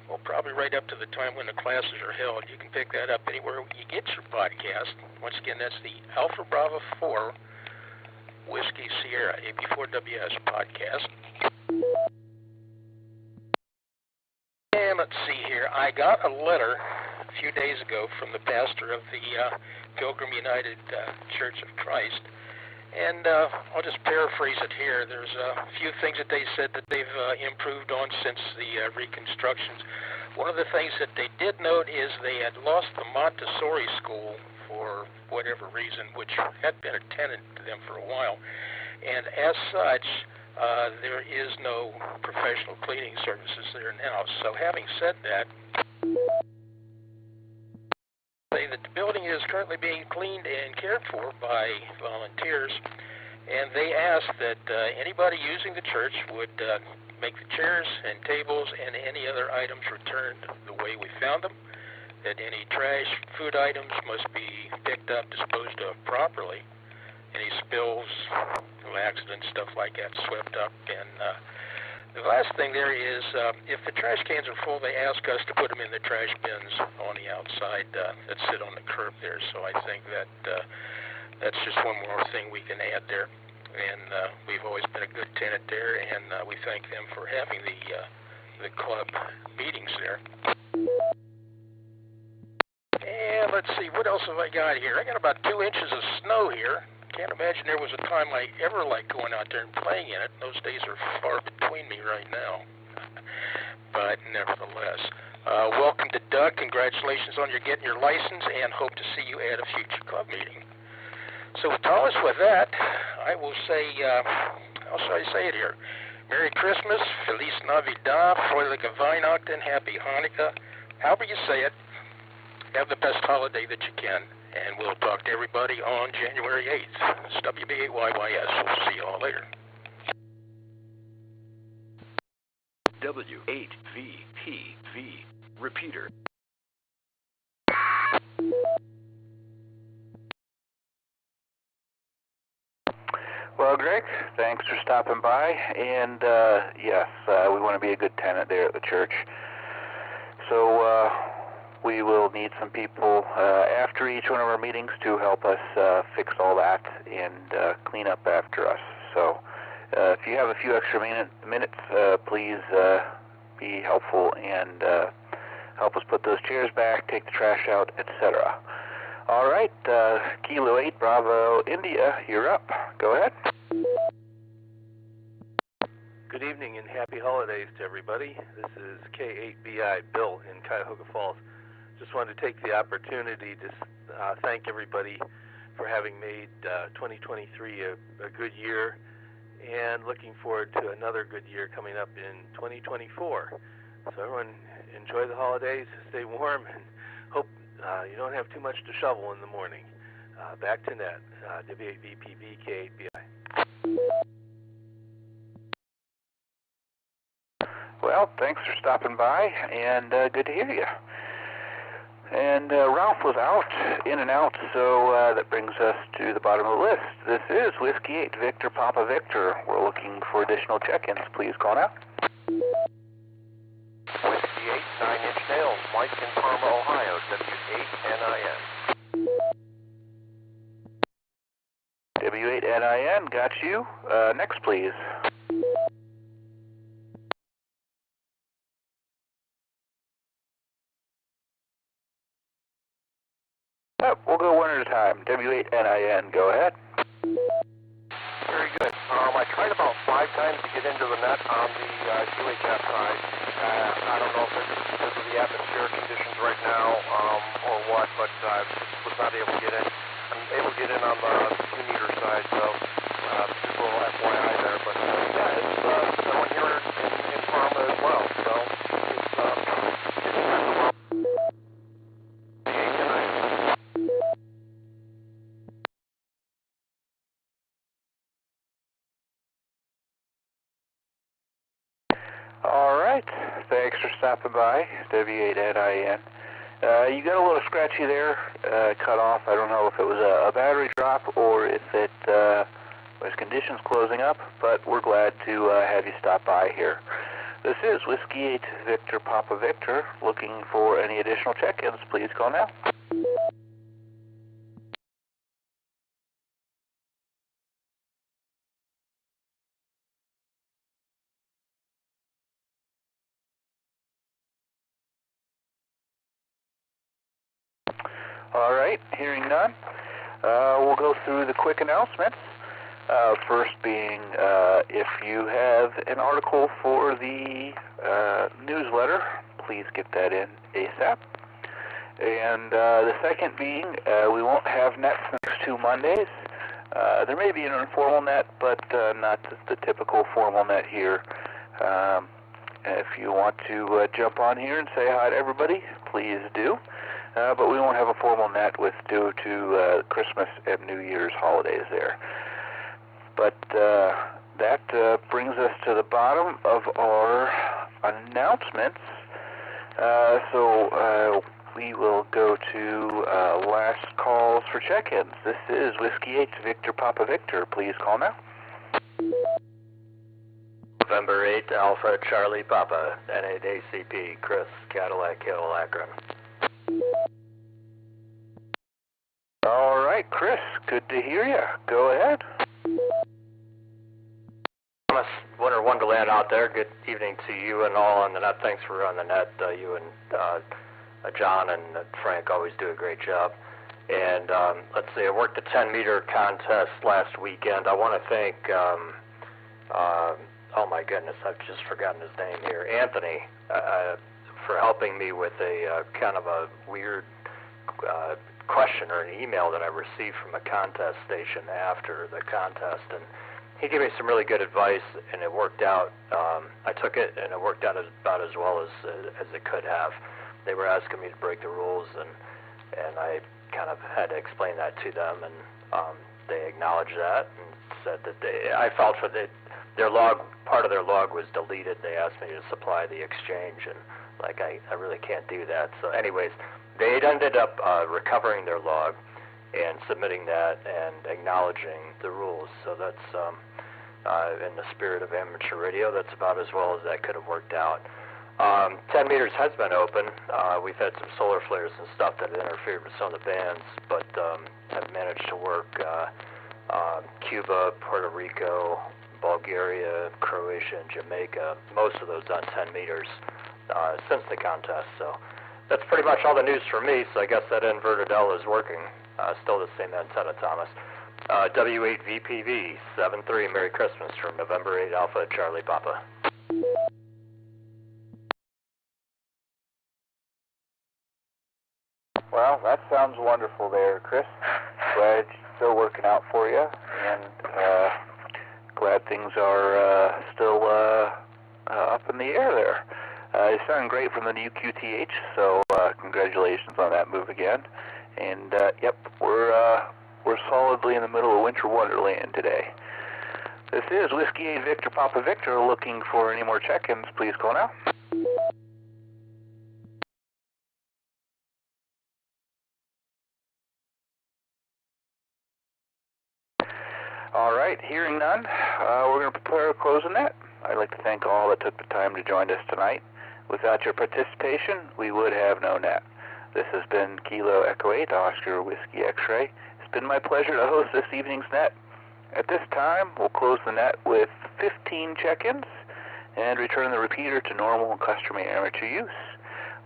U: well, probably right up to the time when the classes are held. You can pick that up anywhere you get your podcast. Once again, that's the Alpha Bravo 4 Whiskey Sierra AB4WS podcast. And let's see here. I got a letter a few days ago from the pastor of the Pilgrim United Church of Christ. And I'll just paraphrase it here. There's a few things that they said that they've improved on since the reconstructions. One of the things that they did note is they had lost the Montessori school for whatever reason, which had been a tenant to them for a while. And as such, there is no professional cleaning services there now. So having said that, say that the building is currently being cleaned and cared for by volunteers, and they ask that anybody using the church would make the chairs and tables and any other items returned the way we found them, that any trash, food items must be picked up, disposed of properly, any spills, accidents, stuff like that, swept up. And the last thing there is, if the trash cans are full, they ask us to put them in the trash bins on the outside that sit on the curb there. So I think that that's just one more thing we can add there. And we've always been a good tenant there, and we thank them for having the club meetings there. And let's see, what else have I got here? I got about 2 inches of snow here. Can't imagine there was a time I ever liked going out there and playing in it. Those days are far between me right now. But nevertheless, welcome to Doug. Congratulations on your getting your license, and hope to see you at a future club meeting. So, Thomas, with that, I will say, how shall I say it here? Merry Christmas, Feliz Navidad, Fröhliche Weihnachten, Happy Hanukkah. However you say it, have the best holiday that you can. And we'll talk to everybody on January 8th. It's WB8YYS. We'll see you all later.
A: W8VPV. Repeater.
M: Well, Greg, thanks for stopping by. And yes, we want to be a good tenant there at the church. So we will need some people after each one of our meetings to help us fix all that and clean up after us. So if you have a few extra minutes, please be helpful and help us put those chairs back, take the trash out, etc. All right, Kilo 8 Bravo India, you're up. Go ahead.
V: Good evening and happy holidays to everybody. This is K8BI Bill in Cuyahoga Falls. Just wanted to take the opportunity to thank everybody for having made 2023 a good year, and looking forward to another good year coming up in 2024. So everyone enjoy the holidays, stay warm, and hope you don't have too much to shovel in the morning. Back to net, W8VPV K8BI.
M: Well, thanks for stopping by, and good to hear you. And Ralph was out, in and out, so that brings us to the bottom of the list. This is Whiskey 8 Victor Papa Victor. We're looking for additional check-ins. Please call now.
R: Whiskey 8, 9-inch nails, Mike in Parma, Ohio, W8NIN.
M: W8NIN, got you. Next, please. We'll go one at a time. W8NIN, go ahead.
R: Very good. I tried about 5 times to get into the net on the QHF side. I don't know if it's because of the atmospheric conditions right now or what, but I was not able to get in. I'm able to get in on the 2-meter side, so just a little FYI there. But yeah, it's going here in Parma as well. So it's well.
M: All right. Thanks for stopping by, W8NIN. You got a little scratchy there, cut off. I don't know if it was a battery drop or if it was conditions closing up, but we're glad to have you stop by here. This is Whiskey 8 Victor Papa Victor. Looking for any additional check-ins, please call now. All right, hearing none, we'll go through the quick announcements. First being, if you have an article for the newsletter, please get that in ASAP. And the second being, we won't have nets the next 2 Mondays. There may be an informal net, but not the typical formal net here. If you want to jump on here and say hi to everybody, please do. But we won't have a formal net due to Christmas and New Year's holidays there. But that brings us to the bottom of our announcements. So we will go to last calls for check-ins. This is Whiskey 8 Victor Papa Victor. Please call now.
F: November 8 Alpha Charlie Papa, NADCP, Chris, Cadillac Hill, Akron.
M: All right, Chris, good to hear you. Go ahead.
F: Thomas, Winter Wonderland out there. Good evening to you and all on the net. Thanks for on the net. You and John and Frank always do a great job. And let's see, I worked the 10-meter contest last weekend. I want to thank, oh my goodness, I've just forgotten his name here, Anthony, for helping me with a kind of a weird question or an email that I received from a contest station after the contest, and he gave me some really good advice, and it worked out. I took it, and it worked out about as well as it could have. They were asking me to break the rules, and I kind of had to explain that to them, and they acknowledged that and said that I felt for their log, part of their log was deleted. They asked me to supply the exchange, and like I really can't do that. So anyways, they ended up recovering their log and submitting that and acknowledging the rules. So that's in the spirit of amateur radio, that's about as well as that could have worked out. 10 meters has been open. We've had some solar flares and stuff that interfered with some of the bands, but have managed to work Cuba, Puerto Rico, Bulgaria, Croatia, and Jamaica, most of those on 10 meters since the contest. So that's pretty much all the news for me, so I guess that inverted L is working. Still the same antenna, Thomas. W8VPV 73, Merry Christmas from November 8 Alpha Charlie Papa.
M: Well, that sounds wonderful there, Chris. Glad it's still working out for you, and glad things are still up in the air there. You sound great from the new QTH, so congratulations on that move again. And yep, we're solidly in the middle of winter wonderland today. This is Whiskey 8 Victor Papa Victor. Looking for any more check-ins, please call now. All right, hearing none, we're going to prepare to close the net. I'd like to thank all that took the time to join us tonight. Without your participation, we would have no net. This has been Kilo Echo 8, Oscar Whiskey X-Ray. It's been my pleasure to host this evening's net. At this time, we'll close the net with 15 check-ins and return the repeater to normal and customary amateur use.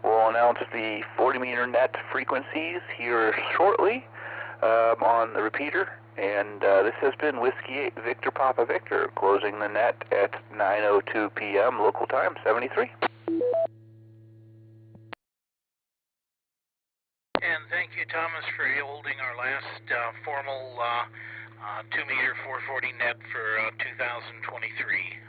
M: We'll announce the 40-meter net frequencies here shortly on the repeater. And this has been Whiskey 8 Victor Papa Victor, closing the net at 9:02 p.m. local time, 73.
N: And thank you, Thomas, for holding our last formal 2-meter 440 net for 2023.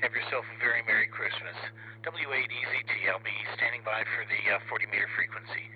N: Have yourself a very Merry Christmas. W8EZT, I'll be standing by for the 40-meter frequency.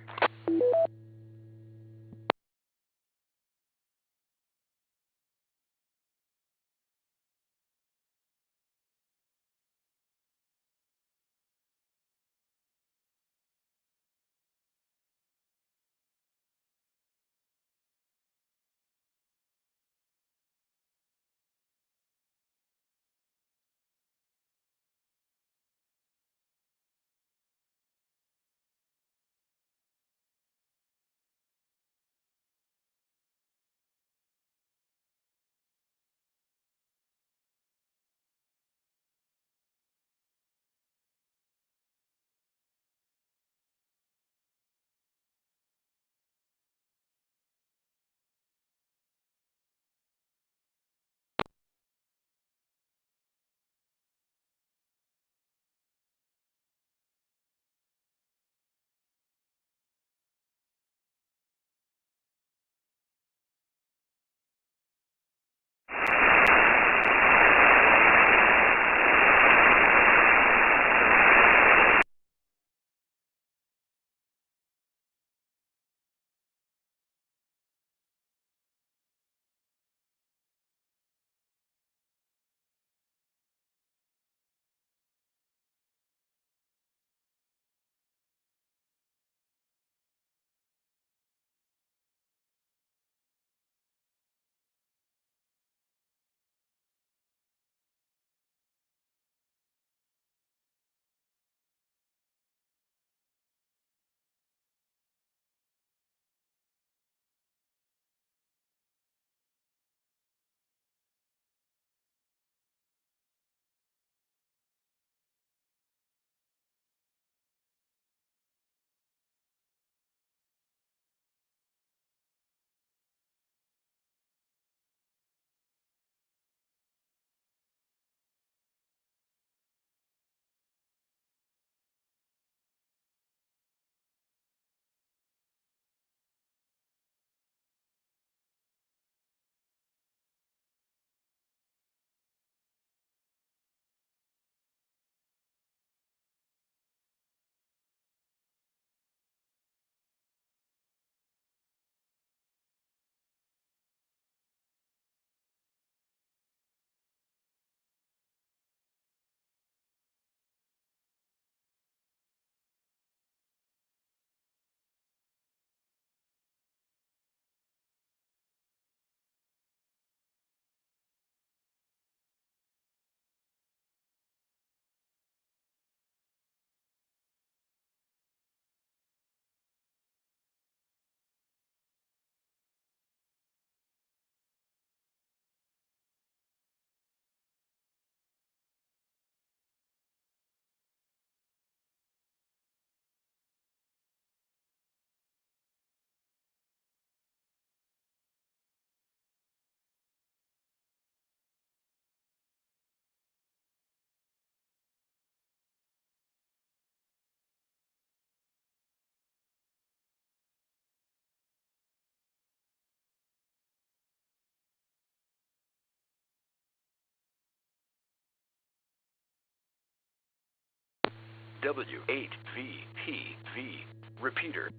A: W8VPV, repeater.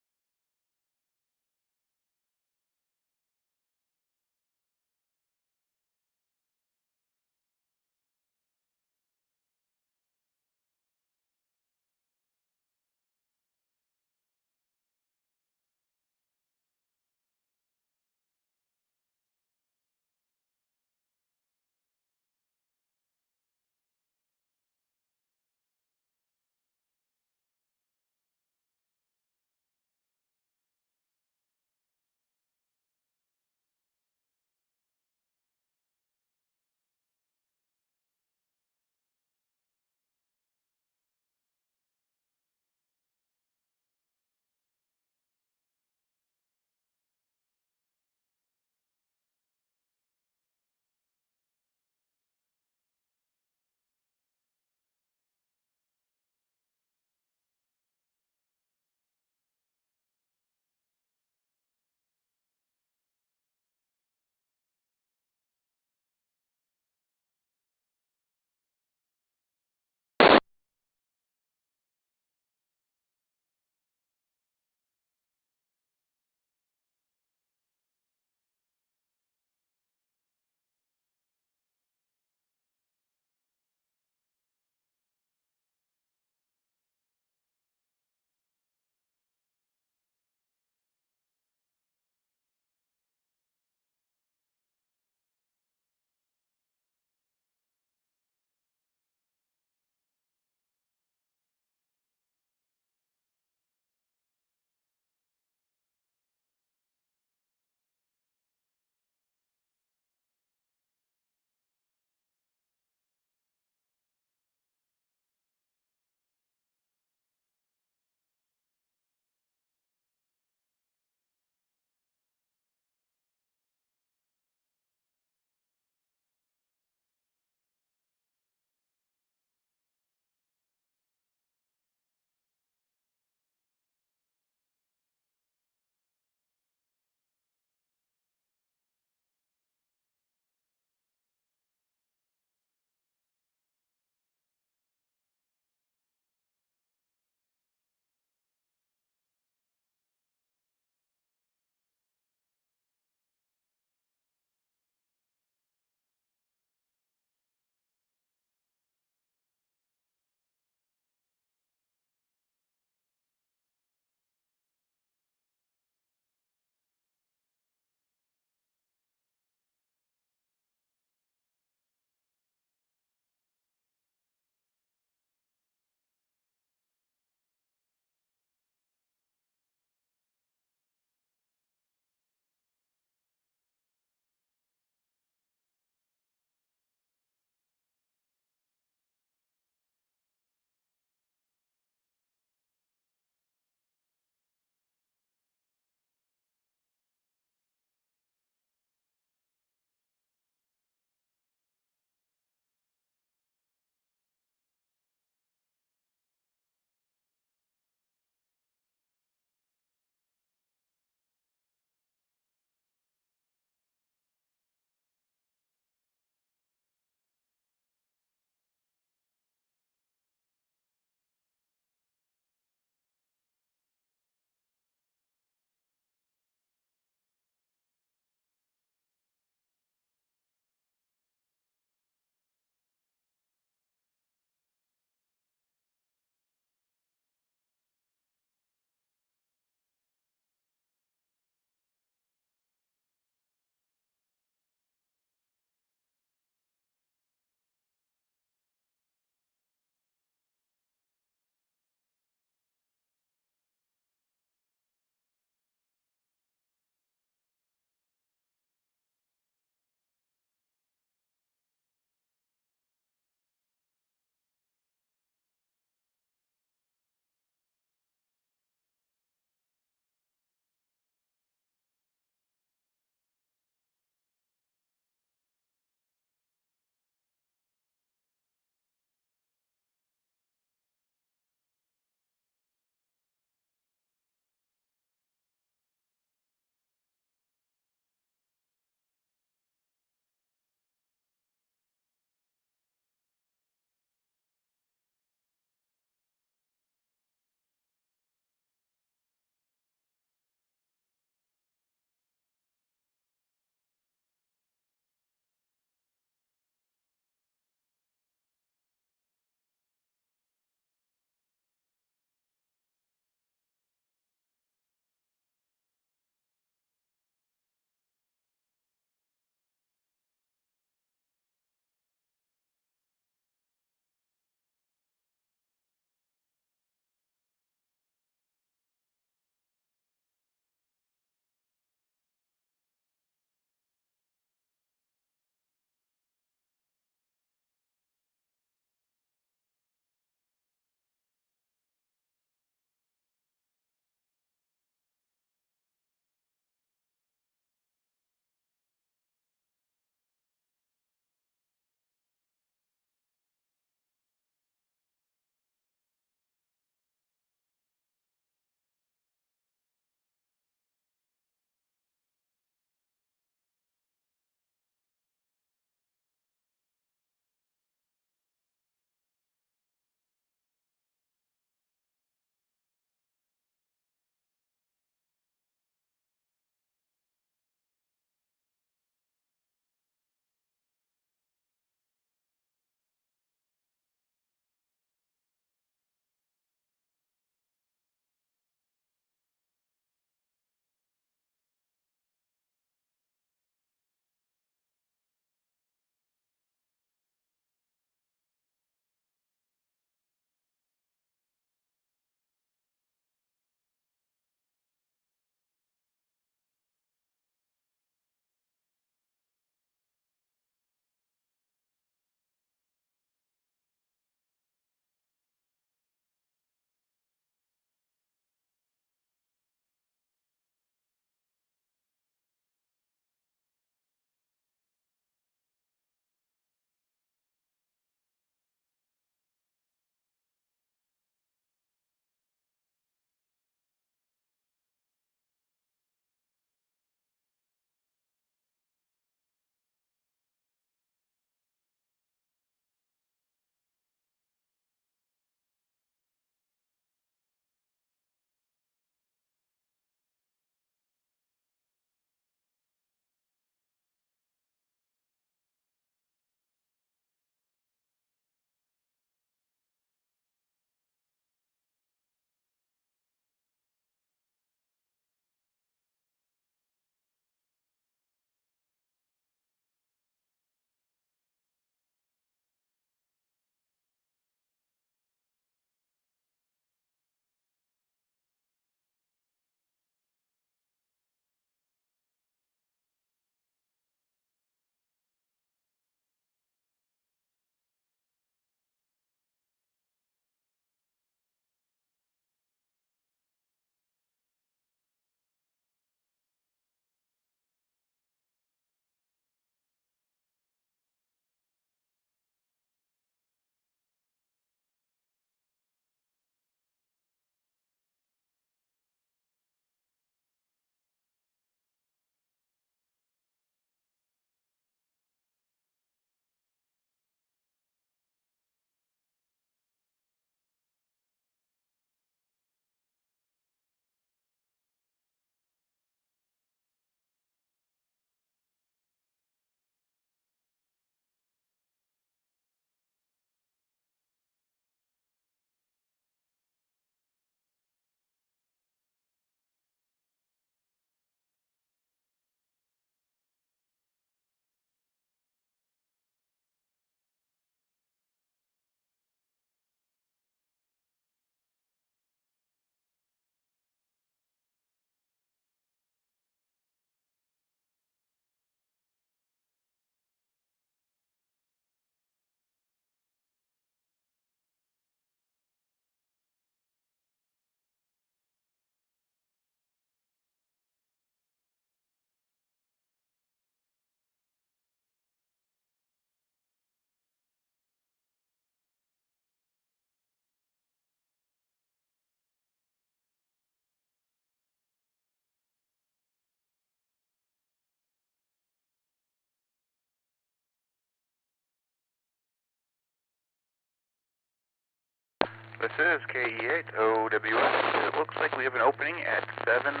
L: This is KE8OWS. It looks like we have an opening at 7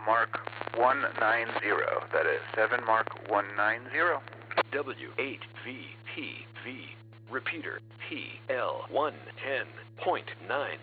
L: Mark 190. That is 7 Mark 190.
A: W8VTV. Repeater TL110.9.